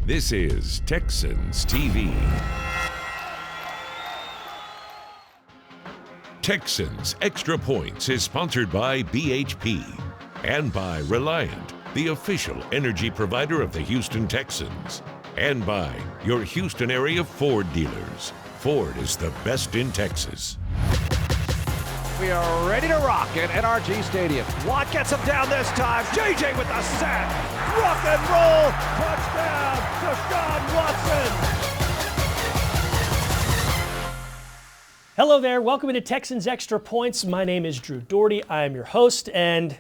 This is Texans TV. Texans Extra Points is sponsored by BHP and by Reliant, the official energy provider of the Houston Texans, and by your Houston area Ford dealers. Ford is the best in Texas. We are ready to rock at NRG Stadium. Watt gets him down this time. JJ with the sack. Rock and roll. Touchdown. Deshaun Watson. Hello there. Welcome to Texans Extra Points. My name is Drew Dougherty. I am your host, and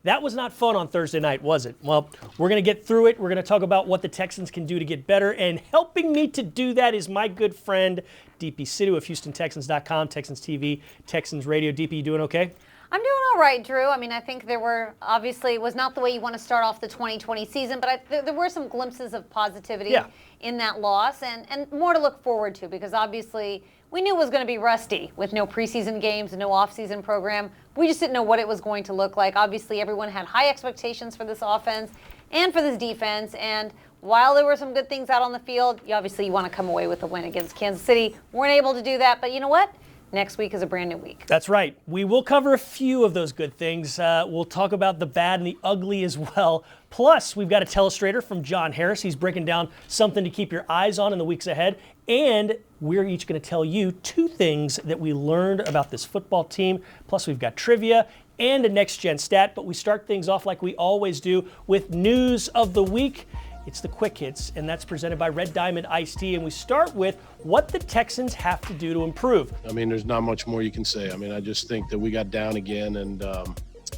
that was not fun on Thursday night, was it? Well, we're going to get through it. We're going to talk about what the Texans can do to get better, and helping me to do that is my good friend, Deepi Sidhu of HoustonTexans.com, Texans TV, Texans Radio. Deepi, you doing okay? I'm doing all right, Drew. I mean, I think there were, obviously, it was not the way you want to start off the 2020 season, but there were some glimpses of positivity in that loss, and more to look forward to, because obviously we knew it was going to be rusty with no preseason games and no offseason program. We just didn't know what it was going to look like. Obviously, everyone had high expectations for this offense and for this defense, and while there were some good things out on the field, you want to come away with a win against Kansas City. Weren't able to do that, but you know what? Next week is a brand new week. That's right. We will cover a few of those good things. We'll talk about the bad and the ugly as well. Plus, we've got a Telestrator from John Harris. He's breaking down something to keep your eyes on in the weeks ahead. And we're each going to tell you two things that we learned about this football team. Plus, we've got trivia and a next-gen stat. But we start things off like we always do with news of the week. It's the Quick Hits, and that's presented by Red Diamond Iced Tea. And we start with what the Texans have to do to improve. I mean, there's not much more you can say. I mean, I just think that we got down again. And,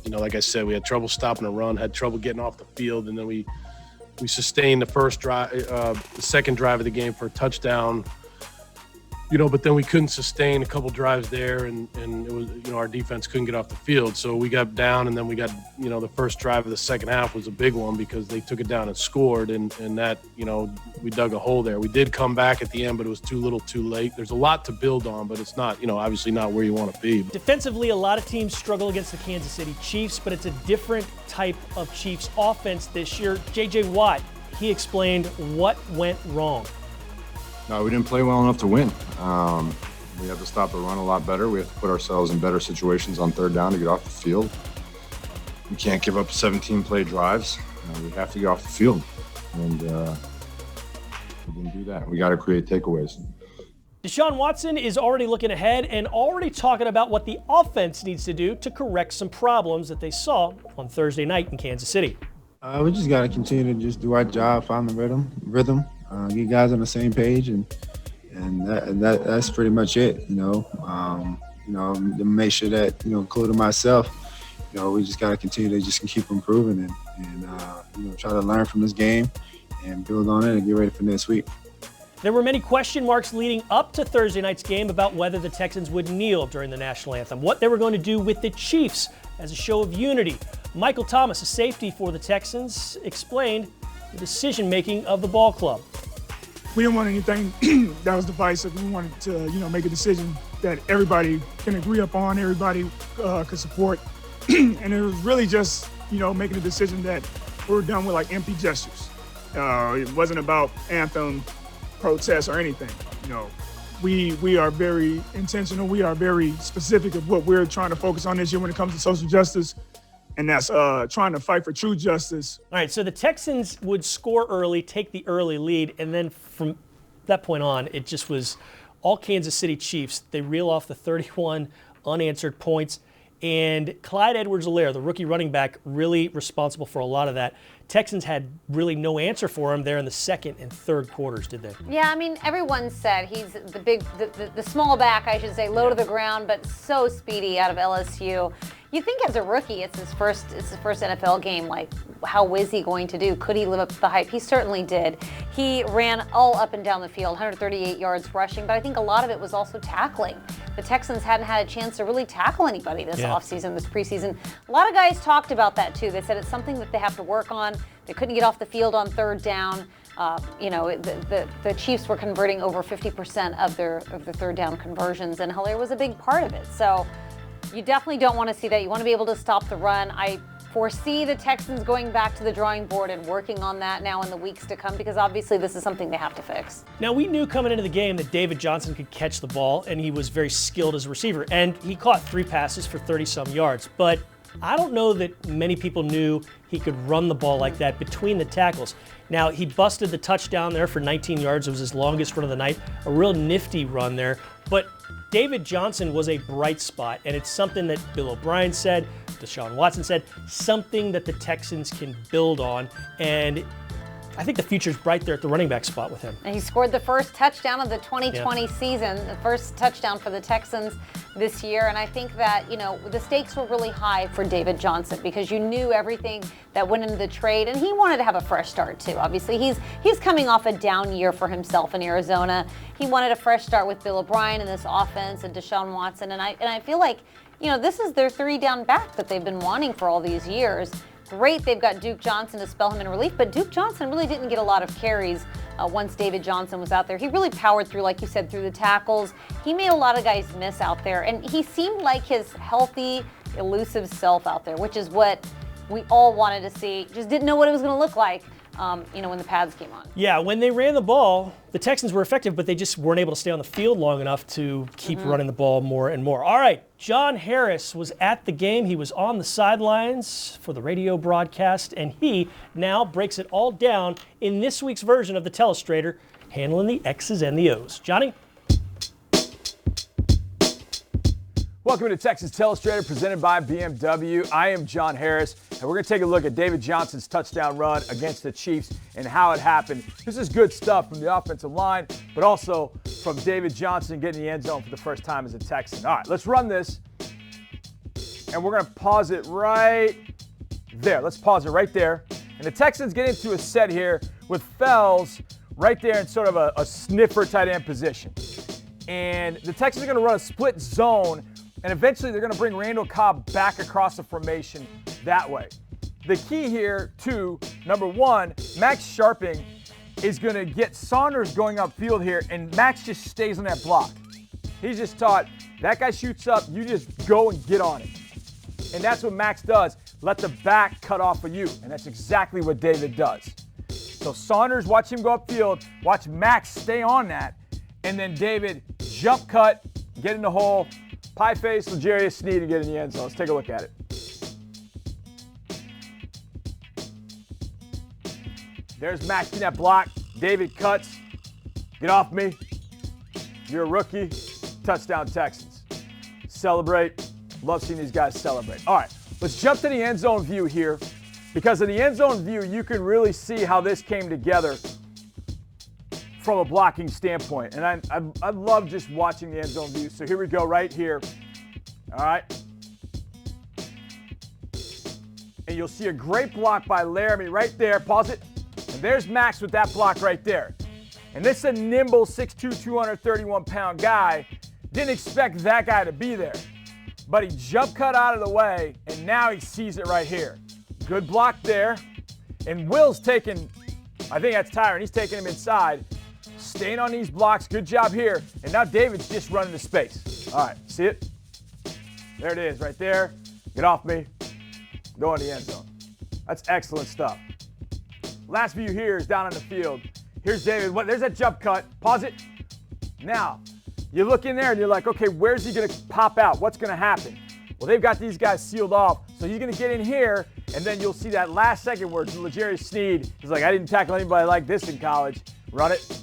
like I said, we had trouble stopping a run, had trouble getting off the field. And then we sustained the first drive, the second drive of the game for a touchdown. But then we couldn't sustain a couple drives there, and it was, our defense couldn't get off the field. So we got down, and then we got, the first drive of the second half was a big one because they took it down and scored, and that, we dug a hole there. We did come back at the end, but it was too little too late. There's a lot to build on, but it's not, obviously not where you want to be. Defensively, a lot of teams struggle against the Kansas City Chiefs, but it's a different type of Chiefs offense this year. J.J. Watt, he explained what went wrong. No, we didn't play well enough to win. We have to stop the run a lot better. We have to put ourselves in better situations on third down to get off the field. We can't give up 17-play drives. We have to get off the field. And we didn't do that. We got to create takeaways. Deshaun Watson is already looking ahead and already talking about what the offense needs to do to correct some problems that they saw on Thursday night in Kansas City. We just got to continue to just do our job, find the rhythm. Get guys on the same page, and that's pretty much it. To make sure that including myself, we just got to continue to just keep improving and try to learn from this game and build on it and get ready for next week. There were many question marks leading up to Thursday night's game about whether the Texans would kneel during the national anthem, what they were going to do with the Chiefs as a show of unity. Michael Thomas, a safety for the Texans, explained the decision-making of the ball club. We didn't want anything that was divisive. We wanted to, make a decision that everybody can agree upon, everybody could support. And it was really just, making a decision that we're done with empty gestures. It wasn't about anthem, protests, or anything. We are very intentional. We are very specific of what we're trying to focus on this year when it comes to social justice. And that's trying to fight for true justice. All right, so the Texans would score early, take the early lead, and then from that point on, it just was all Kansas City Chiefs. They reel off the 31 unanswered points, and Clyde Edwards-Helaire, the rookie running back, really responsible for a lot of that. Texans had really no answer for him there in the second and third quarters, did they? Yeah, I mean, everyone said he's the small back, I should say, low to the ground, but so speedy out of LSU. You think as a rookie, it's his first NFL game. How is he going to do? Could he live up to the hype? He certainly did. He ran all up and down the field, 138 yards rushing, but I think a lot of it was also tackling. The Texans hadn't had a chance to really tackle anybody this offseason, this preseason. A lot of guys talked about that too. They said it's something that they have to work on. They couldn't get off the field on third down. The Chiefs were converting over 50% of their third down conversions, and Helaire was a big part of it. So you definitely don't want to see that. You want to be able to stop the run. I foresee the Texans going back to the drawing board and working on that now in the weeks to come? Because obviously this is something they have to fix. Now, we knew coming into the game that David Johnson could catch the ball, and he was very skilled as a receiver. And he caught 3 passes for 30-some yards. But I don't know that many people knew he could run the ball like that between the tackles. Now, he busted the touchdown there for 19 yards. It was his longest run of the night. A real nifty run there. But David Johnson was a bright spot, and it's something that Bill O'Brien said, Deshaun Watson said, something that the Texans can build on. And I think the future's bright there at the running back spot with him. And he scored the first touchdown of the 2020 season, the first touchdown for the Texans this year. And I think that, the stakes were really high for David Johnson because you knew everything that went into the trade. And he wanted to have a fresh start, too. Obviously, he's coming off a down year for himself in Arizona. He wanted a fresh start with Bill O'Brien and this offense and Deshaun Watson. And I feel like, this is their 3-down back that they've been wanting for all these years. Great, they've got Duke Johnson to spell him in relief, but Duke Johnson really didn't get a lot of carries once David Johnson was out there. He really powered through, like you said, through the tackles. He made a lot of guys miss out there, and he seemed like his healthy, elusive self out there, which is what we all wanted to see. Just didn't know what it was going to look like, when the pads came on. Yeah, when they ran the ball, the Texans were effective, but they just weren't able to stay on the field long enough to keep running the ball more and more. All right, John Harris was at the game. He was on the sidelines for the radio broadcast, and he now breaks it all down in this week's version of the Telestrator, handling the X's and the O's. Johnny? Welcome to Texas Telestrator, presented by BMW. I am John Harris, and we're going to take a look at David Johnson's touchdown run against the Chiefs and how it happened. This is good stuff from the offensive line, but also from David Johnson getting the end zone for the first time as a Texan. All right, let's run this, and we're going to pause it right there. Let's pause it right there. And the Texans get into a set here with Fells right there in sort of a sniffer tight end position. And the Texans are going to run a split zone, and eventually they're going to bring Randall Cobb back across the formation that way. The key here, too, number one, Max Sharping is going to get Saunders going upfield here, and Max just stays on that block. He's just taught, that guy shoots up, you just go and get on it. And that's what Max does. Let the back cut off of you, and that's exactly what David does. So Saunders, watch him go upfield, watch Max stay on that, and then David jump cut, get in the hole, pie face, L'Jarius Sneed, and get in the end zone. Let's take a look at it. There's Max in that block. David cuts. Get off me. You're a rookie. Touchdown Texans. Celebrate. Love seeing these guys celebrate. All right, let's jump to the end zone view here, because in the end zone view, you can really see how this came together from a blocking standpoint. And I love just watching the end zone view. So here we go right here. All right. And you'll see a great block by Laramie right there. Pause it. And there's Max with that block right there. And this is a nimble 6'2", 231-pound guy. Didn't expect that guy to be there. But he jump cut out of the way, and now he sees it right here. Good block there. And Will's taking, I think that's Tyron, he's taking him inside. Staying on these blocks, good job here. And now David's just running the space. All right, see it? There it is, right there. Get off me. Go in the end zone. That's excellent stuff. Last view here is down on the field. Here's David. There's that jump cut. Pause it. Now, you look in there and you're like, okay, where's he going to pop out? What's going to happen? Well, they've got these guys sealed off. So he's going to get in here, and then you'll see that last second where L'Jarius Sneed is like, I didn't tackle anybody like this in college. Run it.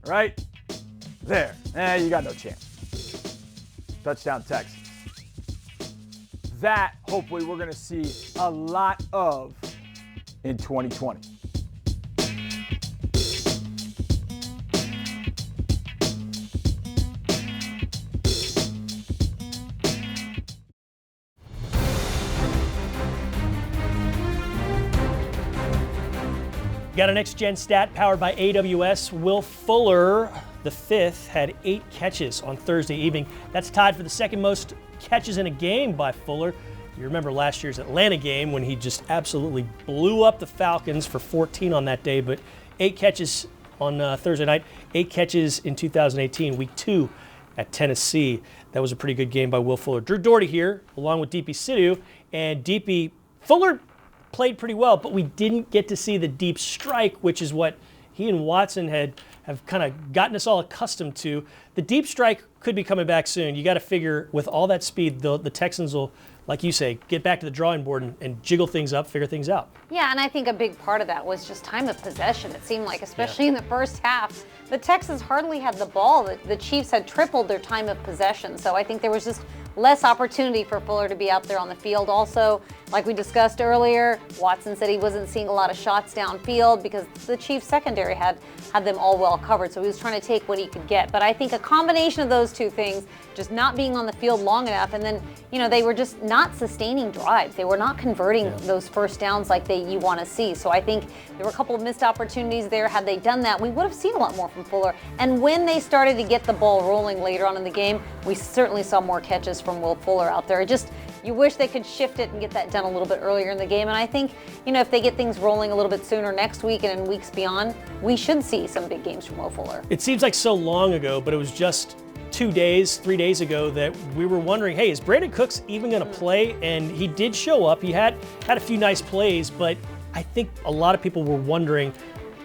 Right there. You got no chance. Touchdown Texans. That, hopefully, we're going to see a lot of in 2020. Got a next-gen stat powered by AWS. Will Fuller, the fifth, had 8 catches on Thursday evening. That's tied for the second most catches in a game by Fuller. You remember last year's Atlanta game when he just absolutely blew up the Falcons for 14 on that day, but 8 catches on Thursday night, 8 catches in 2018, week 2. at Tennessee. That was a pretty good game by Will Fuller. Drew Dougherty here, along with Deepi Sidhu. And Fuller played pretty well, but we didn't get to see the deep strike, which is what he and Watson have kind of gotten us all accustomed to. The deep strike could be coming back soon. You got to figure with all that speed, the Texans will, like you say, get back to the drawing board and jiggle things up, figure things out. Yeah, and I think a big part of that was just time of possession. It seemed like, especially in the first half, the Texans hardly had the ball. The Chiefs had tripled their time of possession. So I think there was just less opportunity for Fuller to be out there on the field. Also, like we discussed earlier, Watson said he wasn't seeing a lot of shots downfield because the Chiefs secondary had them all well covered. So he was trying to take what he could get. But I think a combination of those two things, just not being on the field long enough, and then, they were just not sustaining drives. They were not converting those first downs like you want to see. So I think there were a couple of missed opportunities there. Had they done that, we would have seen a lot more from Fuller. And when they started to get the ball rolling later on in the game, we certainly saw more catches from Will Fuller out there. You wish they could shift it and get that done a little bit earlier in the game. And I think, if they get things rolling a little bit sooner next week and in weeks beyond, we should see some big games from Will Fuller. It seems like so long ago, but it was just 3 days ago that we were wondering, hey, is Brandon Cooks even going to play? And he did show up. He had a few nice plays, but I think a lot of people were wondering,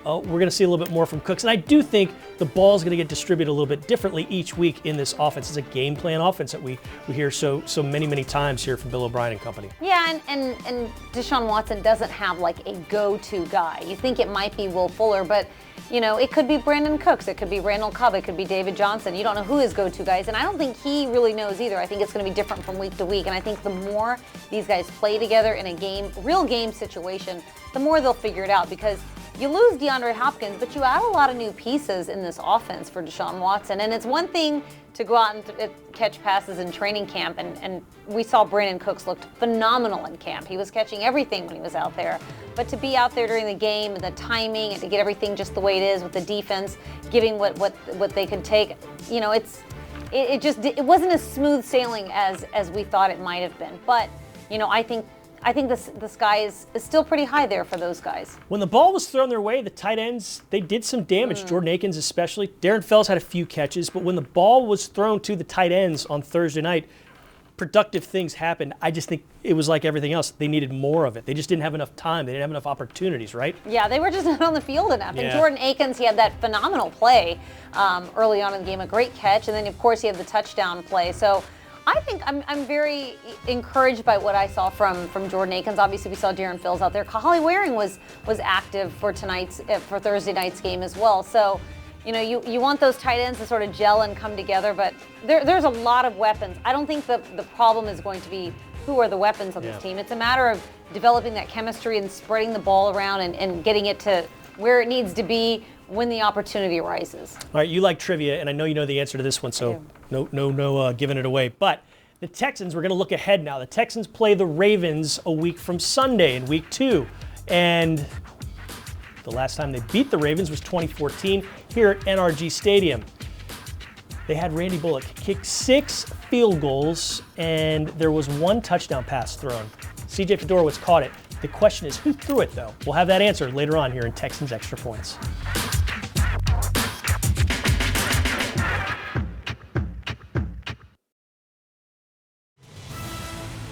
we're going to see a little bit more from Cooks. And I do think the ball is going to get distributed a little bit differently each week in this offense. It's a game plan offense that we hear so many times here from Bill O'Brien and company. Yeah, and Deshaun Watson doesn't have like a go-to guy. You think it might be Will Fuller, but it could be Brandon Cooks, it could be Randall Cobb, it could be David Johnson. You don't know who his go-to guy is, and I don't think he really knows either. I think it's going to be different from week to week, and I think the more these guys play together in a real game situation, the more they'll figure it out, because you lose DeAndre Hopkins, but you add a lot of new pieces in this offense for Deshaun Watson. And it's one thing to go out and catch passes in training camp, and we saw Brandon Cooks looked phenomenal in camp. He was catching everything when he was out there. But to be out there during the game and the timing and to get everything just the way it is with the defense, giving what they could take, it wasn't as smooth sailing as we thought it might have been. But, I think the sky is still pretty high there for those guys. When the ball was thrown their way, the tight ends, they did some damage. Jordan Akins especially. Darren Fells had a few catches, but when the ball was thrown to the tight ends on Thursday night, productive things happened. I just think it was like everything else. They needed more of it. They just didn't have enough time. They didn't have enough opportunities, right? Yeah, they were just not on the field enough. Yeah. And Jordan Akins, he had that phenomenal play early on in the game, a great catch, and then of course he had the touchdown play. So I think I'm very encouraged by what I saw from Jordan Akins. Obviously, we saw Darren Fells out there. Kahale Waring was active for Thursday night's game as well. So, you want those tight ends to sort of gel and come together, but there's a lot of weapons. I don't think the problem is going to be who are the weapons on this team. It's a matter of developing that chemistry and spreading the ball around and getting it to where it needs to be when the opportunity arises. All right, you like trivia, and I know you know the answer to this one, so no giving it away. But the Texans, we're going to look ahead now. The Texans play the Ravens a week from Sunday in week 2. And the last time they beat the Ravens was 2014 here at NRG Stadium. They had Randy Bullock kick 6 field goals, and there was 1 touchdown pass thrown. CJ Fedorowicz caught it. The question is, who threw it, though? We'll have that answer later on here in Texans Extra Points.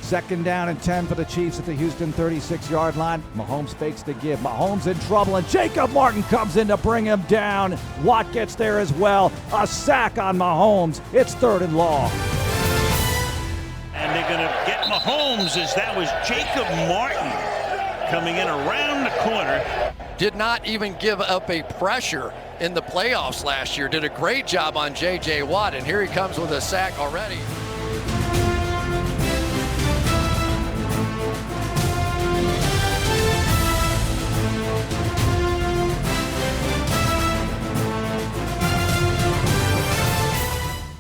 Second down and 10 for the Chiefs at the Houston 36-yard line. Mahomes fakes the give. Mahomes in trouble, and Jacob Martin comes in to bring him down. Watt gets there as well. A sack on Mahomes. It's 3rd and long. And they're going to get Mahomes as that was Jacob Martin coming in around the corner. Did not even give up a pressure in the playoffs last year. Did a great job on J.J. Watt, and here he comes with a sack already.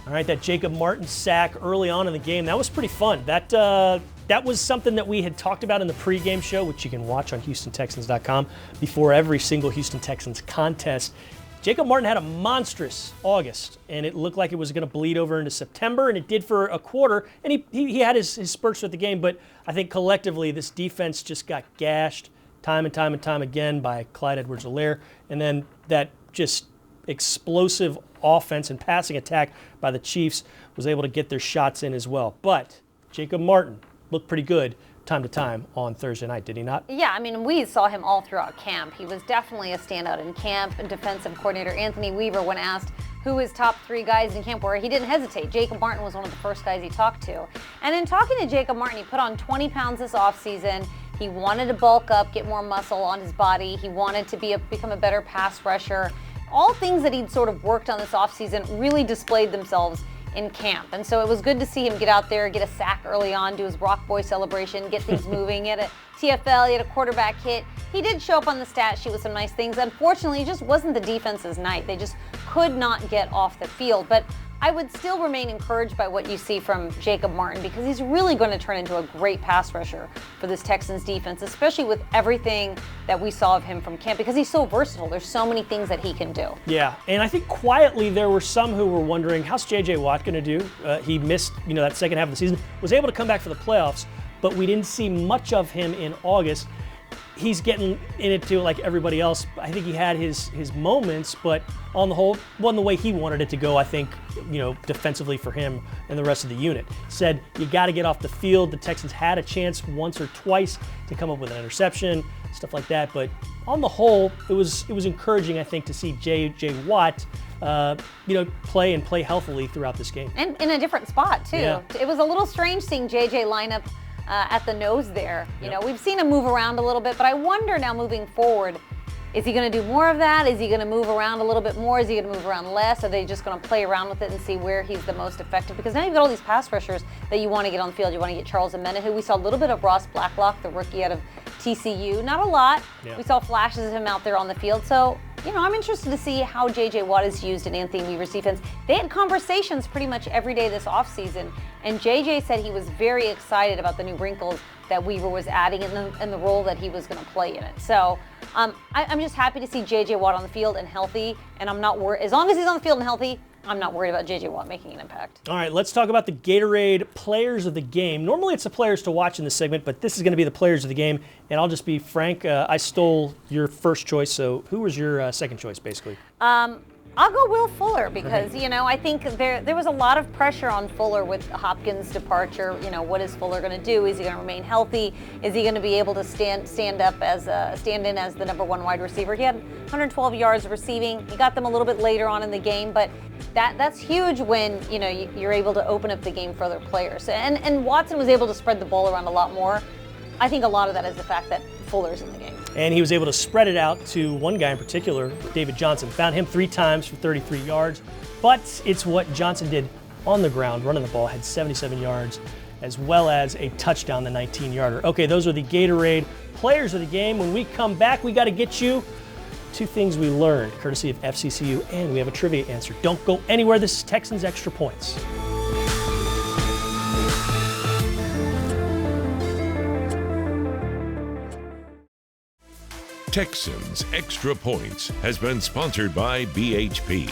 All right, that Jacob Martin sack early on in the game, that was pretty fun. That was something that we had talked about in the pregame show, which you can watch on HoustonTexans.com before every single Houston Texans contest. Jacob Martin had a monstrous August, and it looked like it was going to bleed over into September, and it did for a quarter, and he had his spurts with the game, but I think collectively this defense just got gashed time and time again by Clyde Edwards-Helaire, and then that just explosive offense and passing attack by the Chiefs was able to get their shots in as well. But Jacob Martin looked pretty good time to time on Thursday night, did he not? Yeah, I mean, we saw him all throughout camp. He was definitely a standout in camp. And defensive coordinator Anthony Weaver, when asked who his top 3 guys in camp were, he didn't hesitate. Jacob Martin was one of the first guys he talked to. And in talking to Jacob Martin, he put on 20 pounds this offseason. He wanted to bulk up, get more muscle on his body. He wanted to become a better pass rusher. All things that he'd sort of worked on this offseason really displayed themselves in camp. And so it was good to see him get out there, get a sack early on, do his Rock Boy celebration, get things moving. He had a TFL, he had a quarterback hit. He did show up on the stat sheet with some nice things. Unfortunately, it just wasn't the defense's night. They just could not get off the field. But I would still remain encouraged by what you see from Jacob Martin, because he's really going to turn into a great pass rusher for this Texans defense, especially with everything that we saw of him from camp, because he's so versatile. There's so many things that he can do. Yeah, and I think quietly there were some who were wondering, how's J.J. Watt going to do? He missed, that second half of the season, was able to come back for the playoffs, but we didn't see much of him in August. He's getting in it too, like everybody else. I think he had his moments, but on the whole, wasn't the way he wanted it to go, I think, defensively for him and the rest of the unit. Said, you got to get off the field. The Texans had a chance once or twice to come up with an interception, stuff like that. But on the whole, it was encouraging, I think, to see J.J. Watt play healthily throughout this game. And in a different spot, too. Yeah. It was a little strange seeing J.J. line up at the nose there. We've seen him move around a little bit, but I wonder now moving forward, is he going to do more of that? Is he going to move around a little bit more? Is he going to move around less? Are they just going to play around with it and see where he's the most effective? Because now you've got all these pass rushers that you want to get on the field. You want to get Charles Amena, who we saw a little bit of Ross Blacklock, the rookie out of TCU. Not a lot. Yeah. We saw flashes of him out there on the field. So, I'm interested to see how J.J. Watt is used in Anthony Weaver's defense. They had conversations pretty much every day this offseason, and J.J. said he was very excited about the new wrinkles that Weaver was adding in the role that he was going to play in it. So I'm just happy to see J.J. Watt on the field and healthy, and I'm not worried. As long as he's on the field and healthy, I'm not worried about J.J. Watt making an impact. All right, let's talk about the Gatorade players of the game. Normally it's the players to watch in this segment, but this is going to be the players of the game, and I'll just be frank. I stole your first choice, so who was your second choice, basically? I'll go Will Fuller because, I think there was a lot of pressure on Fuller with Hopkins' departure. What is Fuller going to do? Is he going to remain healthy? Is he going to be able to stand in as the number 1 wide receiver? He had 112 yards receiving. He got them a little bit later on in the game, but that's huge when, you're able to open up the game for other players. And Watson was able to spread the ball around a lot more. I think a lot of that is the fact that Fuller's in the game. And he was able to spread it out to one guy in particular, David Johnson. Found him 3 times for 33 yards. But it's what Johnson did on the ground, running the ball, had 77 yards, as well as a touchdown, the 19-yarder. Okay, those are the Gatorade players of the game. When we come back, we got to get you 2 things we learned, courtesy of FCCU, and we have a trivia answer. Don't go anywhere. This is Texans Extra Points. Texans Extra Points has been sponsored by BHP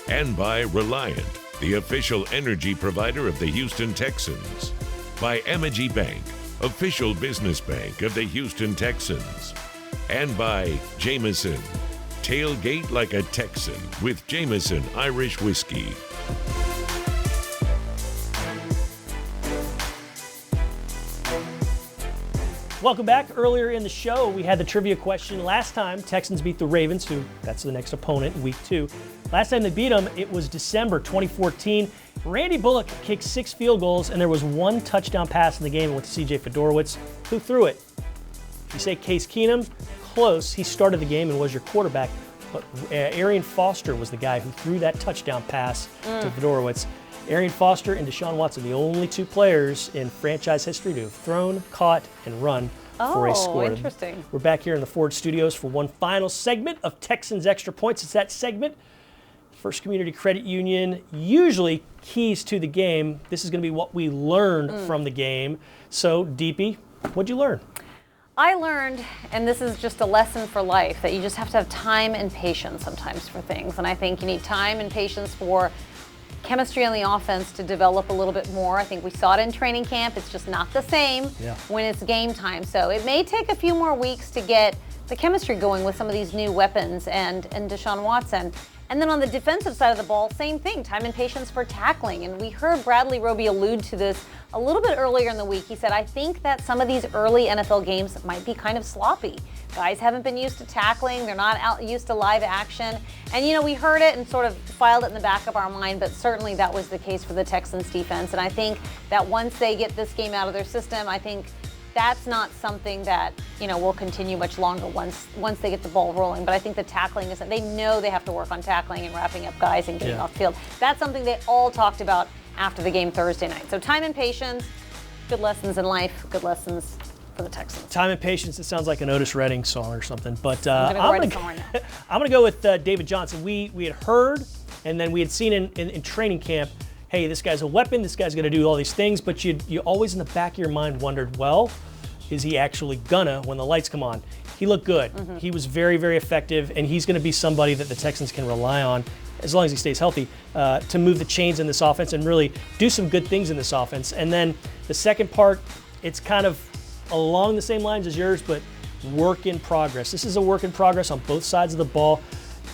and by Reliant, the official energy provider of the Houston Texans, by Amegy Bank, official business bank of the Houston Texans, and by Jameson. Tailgate like a Texan with Jameson Irish Whiskey. Welcome back. Earlier in the show, we had the trivia question. Last time, Texans beat the Ravens, who that's the next opponent in week 2. Last time they beat them, it was December 2014. Randy Bullock kicked 6 field goals, and there was 1 touchdown pass in the game. It went to C.J. Fedorowicz. Who threw it? You say Case Keenum? Close. He started the game and was your quarterback. But Arian Foster was the guy who threw that touchdown pass to Fedorowicz. Arian Foster and Deshaun Watson, the only 2 players in franchise history to have thrown, caught, and run for a score. Oh, interesting. We're back here in the Ford Studios for one final segment of Texans Extra Points. It's that segment. First Community Credit Union usually keys to the game. This is going to be what we learned from the game. So, Deepi, what'd you learn? I learned, and this is just a lesson for life, that you just have to have time and patience sometimes for things. And I think you need time and patience for chemistry on the offense to develop a little bit more. I think we saw it in training camp. It's just not the same when it's game time. So it may take a few more weeks to get the chemistry going with some of these new weapons and Deshaun Watson. And then on the defensive side of the ball, same thing, time and patience for tackling. And we heard Bradley Roby allude to this a little bit earlier in the week. He said, I think that some of these early NFL games might be kind of sloppy. Guys haven't been used to tackling. They're not used to live action. And, you know, we heard it and sort of filed it in the back of our mind, but certainly that was the case for the Texans defense. And I think that once they get this game out of their system, I think that's not something that, you know, will continue much longer once they get the ball rolling. But I think the tackling is, they know they have to work on tackling and wrapping up guys and getting off the field. That's something they all talked about after the game Thursday night. So time and patience, good lessons in life, good lessons for the Texans. Time and patience, it sounds like an Otis Redding song or something. But I'm going to go with David Johnson. We had heard, and then we had seen in training camp, hey, this guy's a weapon, this guy's going to do all these things, but you always in the back of your mind wondered, well, is he actually gonna when the lights come on? He looked good. He was very, very effective, and he's going to be somebody that the Texans can rely on, as long as he stays healthy, to move the chains in this offense and really do some good things in this offense. And then the second part, it's kind of along the same lines as yours, but work in progress. This is a work in progress on both sides of the ball.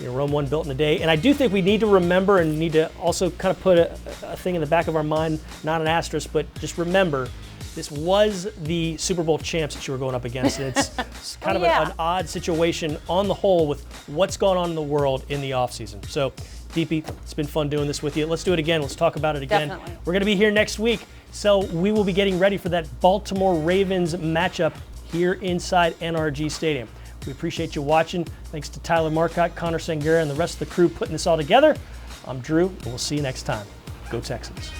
You know, Rome one built in a day. And I do think we need to remember and need to also kind of put a thing in the back of our mind, not an asterisk, but just remember, this was the Super Bowl champs that you were going up against. It's kind of an odd situation on the whole with what's going on in the world in the offseason. So, Deepi, it's been fun doing this with you. Let's do it again. Let's talk about it again. Definitely. We're going to be here next week, so we will be getting ready for that Baltimore Ravens matchup here inside NRG Stadium. We appreciate you watching. Thanks to Tyler Marcotte, Connor Sangera, and the rest of the crew putting this all together. I'm Drew, and we'll see you next time. Go Texans.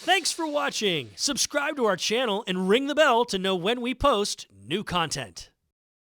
Thanks for watching. Subscribe to our channel and ring the bell to know when we post new content.